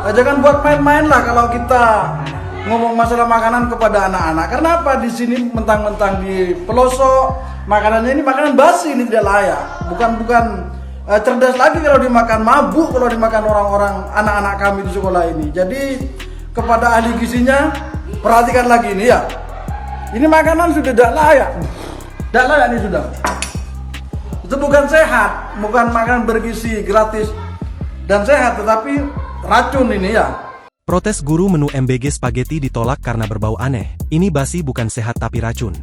Jangan buat main-main lah kalau kita ngomong masalah makanan kepada anak-anak. Karena apa? Di sini mentang-mentang di pelosok makanannya ini makanan basi, ini tidak layak. Bukan cerdas lagi kalau dimakan, mabuk kalau dimakan orang-orang anak-anak kami di sekolah ini. Jadi kepada ahli gizinya perhatikan lagi ini ya. Ini makanan sudah tidak layak. Tidak layak ini sudah. Itu bukan sehat, bukan makanan bergizi gratis dan sehat, tetapi racun ini ya. Protes guru menu MBG spaghetti ditolak karena berbau aneh. Ini basi bukan sehat tapi racun.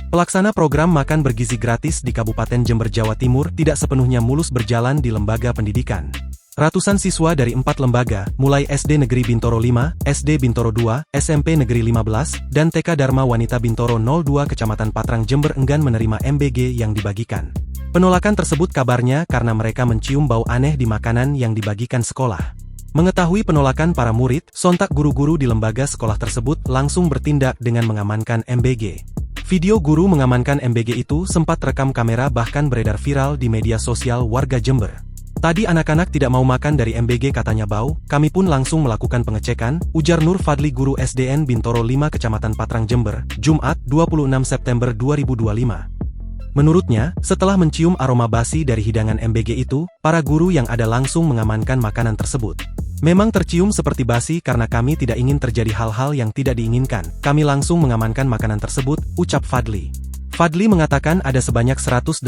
Pelaksana program makan bergizi gratis di Kabupaten Jember, Jawa Timur tidak sepenuhnya mulus berjalan di lembaga pendidikan. Ratusan siswa dari 4 lembaga, mulai SD Negeri Bintoro 5, SD Bintoro 2, SMP Negeri 15, dan TK Dharma Wanita Bintoro 02 Kecamatan Patrang Jember enggan menerima MBG yang dibagikan. Penolakan tersebut kabarnya karena mereka mencium bau aneh di makanan yang dibagikan sekolah. Mengetahui penolakan para murid, sontak guru-guru di lembaga sekolah tersebut langsung bertindak dengan mengamankan MBG. Video guru mengamankan MBG itu sempat rekam kamera bahkan beredar viral di media sosial warga Jember. Tadi anak-anak tidak mau makan dari MBG katanya bau, kami pun langsung melakukan pengecekan, ujar Nur Fadli guru SDN Bintoro 5 Kecamatan Patrang Jember, Jumat 26 September 2025. Menurutnya, setelah mencium aroma basi dari hidangan MBG itu, para guru yang ada langsung mengamankan makanan tersebut. Memang tercium seperti basi karena kami tidak ingin terjadi hal-hal yang tidak diinginkan. Kami langsung mengamankan makanan tersebut, ucap Fadli. Fadli mengatakan ada sebanyak 181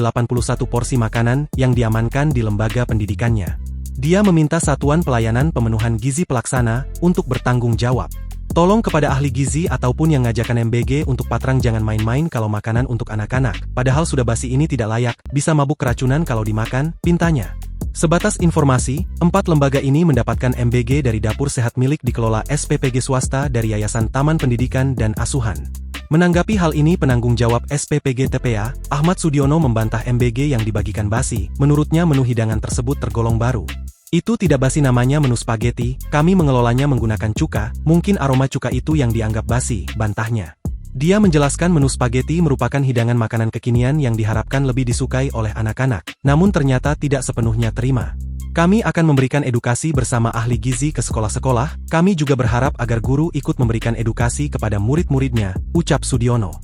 porsi makanan yang diamankan di lembaga pendidikannya. Dia meminta Satuan Pelayanan Pemenuhan Gizi Pelaksana untuk bertanggung jawab. Tolong kepada ahli gizi ataupun yang ngajakan MBG untuk Patrang jangan main-main kalau makanan untuk anak-anak. Padahal sudah basi ini tidak layak, bisa mabuk keracunan kalau dimakan, pintanya. Sebatas informasi, 4 lembaga ini mendapatkan MBG dari dapur sehat milik dikelola SPPG swasta dari Yayasan Taman Pendidikan dan Asuhan. Menanggapi hal ini penanggung jawab SPPG TPA, Ahmad Sudiono membantah MBG yang dibagikan basi. Menurutnya menu hidangan tersebut tergolong baru. Itu tidak basi, namanya menu spaghetti, kami mengelolanya menggunakan cuka, mungkin aroma cuka itu yang dianggap basi, bantahnya. Dia menjelaskan menu spaghetti merupakan hidangan makanan kekinian yang diharapkan lebih disukai oleh anak-anak, namun ternyata tidak sepenuhnya terima. Kami akan memberikan edukasi bersama ahli gizi ke sekolah-sekolah, kami juga berharap agar guru ikut memberikan edukasi kepada murid-muridnya, ucap Sudiono.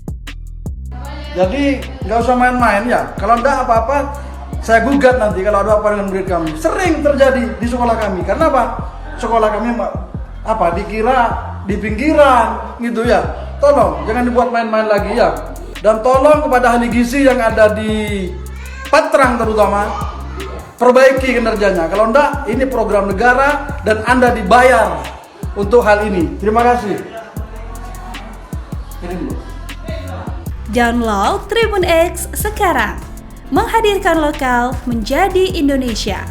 Jadi nggak usah main-main ya, kalau enggak apa-apa saya gugat nanti kalau ada apa dengan murid kami. Sering terjadi di sekolah kami, karena apa? Sekolah kami dikira di pinggiran gitu ya. Tolong jangan dibuat main-main lagi ya. Dan tolong kepada ahli gizi yang ada di Patrang terutama, perbaiki kinerjanya. Kalau enggak, ini program negara dan Anda dibayar untuk hal ini. Terima kasih. Download Tribun X sekarang. Menghadirkan lokal menjadi Indonesia.